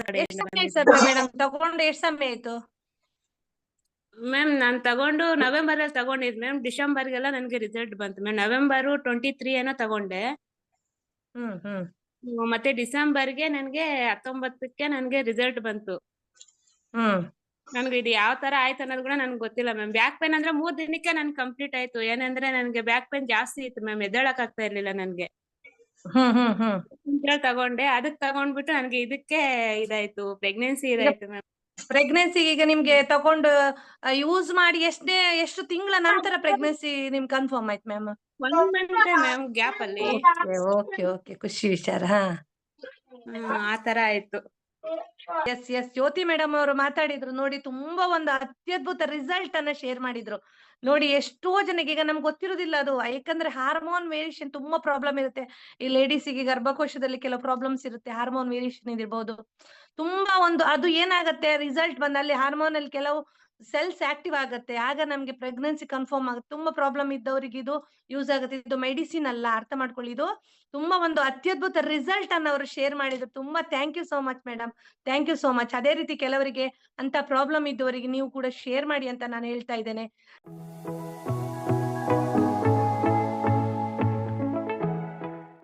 ಕಡೆಯಿಂದ ಸಮಯ ಬಂದಿದ್ದು. ಸರ್ ಮೇಡಮ್ ತಗೊಂಡು ಎಷ್ಟು ಸಮಯ ಆಯ್ತು? ಮ್ಯಾಮ್ ನಾನ್ ತಗೊಂಡು ನವೆಂಬರ್ ಅಲ್ಲಿ ತಗೊಂಡಿದ್ ಮ್ಯಾಮ್. ಡಿಸೆಂಬರ್ಗೆಲ್ಲ ನನ್ಗೆ ರಿಸಲ್ಟ್ ಬಂತು ಮ್ಯಾಮ್. ನವೆಂಬರ್ 23 ಏನೋ ತಗೊಂಡೆ. ಮತ್ತೆ ಡಿಸೆಂಬರ್ಗೆ ನನ್ಗೆ 19ಕ್ಕೆ ನನ್ಗೆ ರಿಸಲ್ಟ್ ಬಂತು. ನನ್ಗೆ ಇದು ಯಾವ ತರ ಆಯ್ತು ಅನ್ನೋದು ಕೂಡ ನನ್ಗೆ ಗೊತ್ತಿಲ್ಲ ಮ್ಯಾಮ್. ಬ್ಯಾಕ್ ಪೇನ್ ಅಂದ್ರೆ 3 ದಿನಕ್ಕೆ ನನ್ ಕಂಪ್ಲೀಟ್ ಆಯ್ತು. ಏನಂದ್ರೆ ನನ್ಗೆ ಬ್ಯಾಕ್ ಪೇನ್ ಜಾಸ್ತಿ ಇತ್ತು ಮ್ಯಾಮ್, ಎದ್ದೇಳಕ್ ಆಗ್ತಾ ಇರ್ಲಿಲ್ಲ ನನ್ಗೆ. ತಗೊಂಡೆ, ಅದಕ್ ತಗೊಂಡ್ಬಿಟ್ಟು ನನ್ಗೆ ಇದಕ್ಕೆ ಇದಾಯ್ತು, ಪ್ರೆಗ್ನೆನ್ಸಿ ಇದಾಯ್ತು ಮ್ಯಾಮ್. ಪ್ರೆಗ್ನೆನ್ಸಿ ಈಗ ನಿಮ್ಗೆ ತಗೊಂಡು ಯೂಸ್ ಮಾಡಿ ಎಷ್ಟು ತಿಂಗಳ ನಂತರ ಪ್ರೆಗ್ನೆನ್ಸಿ ನಿಮ್ಗೆ ಕನ್ಫರ್ಮ್ ಆಯ್ತು ಮ್ಯಾಮ್? 1 ಮಂತ್ ಮ್ಯಾಮ್ ಗ್ಯಾಪ್ ಅಲ್ಲಿ. ಓಕೆ ಓಕೆ, ಖುಷಿ ವಿಚಾರ. ಆತರ ಆಯ್ತು. ಎಸ್ ಎಸ್, ಜ್ಯೋತಿ ಮೇಡಮ್ ಅವರು ಮಾತಾಡಿದ್ರು ನೋಡಿ, ತುಂಬಾ ಒಂದು ಅತ್ಯದ್ಭುತ ರಿಸಲ್ಟ್ ಅನ್ನ ಶೇರ್ ಮಾಡಿದ್ರು ನೋಡಿ. ಎಷ್ಟೋ ಜನಕ್ಕೆ ಈಗ ನಮ್ಗೆ ಗೊತ್ತಿರುದಿಲ್ಲ ಅದು, ಯಾಕಂದ್ರೆ ಹಾರ್ಮೋನ್ ವೇರಿಯೇಷನ್ ತುಂಬಾ ಪ್ರಾಬ್ಲಮ್ ಇರುತ್ತೆ ಈ ಲೇಡೀಸಿಗೆ. ಗರ್ಭಕೋಶದಲ್ಲಿ ಕೆಲವು ಪ್ರಾಬ್ಲಮ್ಸ್ ಇರುತ್ತೆ, ಹಾರ್ಮೋನ್ ವೇರಿಯೇಷನ್ ಇದಿರ್ಬೋದು. ತುಂಬಾ ಒಂದು ಅದು ಏನಾಗತ್ತೆ, ರಿಸಲ್ಟ್ ಬಂದಲ್ಲಿ ಹಾರ್ಮೋನ್ ಅಲ್ಲಿ ಕೆಲವು ಸೆಲ್ಸ್ ಆಕ್ಟಿವ್ ಆಗತ್ತೆ, ಆಗ ನಮ್ಗೆ ಪ್ರೆಗ್ನೆನ್ಸಿ ಕನ್ಫರ್ಮ್ ಆಗುತ್ತೆ. ತುಂಬಾ ಪ್ರಾಬ್ಲಮ್ ಇದ್ದವರಿಗೆ ಇದು ಯೂಸ್ ಆಗುತ್ತೆ. ಇದು ಮೆಡಿಸಿನ್ ಅಲ್ಲ, ಅರ್ಥ ಮಾಡ್ಕೊಳ್ಳಿ. ಇದು ತುಂಬಾ ಒಂದು ಅತ್ಯದ್ಭುತ ರಿಸಲ್ಟ್ ಅನ್ನ ಅವರು ಶೇರ್ ಮಾಡಿದ್ರು. ತುಂಬಾ thank you so much madam, thank you so much. ಅದೇ ರೀತಿ ಕೆಲವರಿಗೆ ಅಂತ ಪ್ರಾಬ್ಲಮ್ ಇದ್ದವರಿಗೆ ನೀವು ಕೂಡ ಶೇರ್ ಮಾಡಿ ಅಂತ ನಾನು ಹೇಳ್ತಾ ಇದ್ದೇನೆ.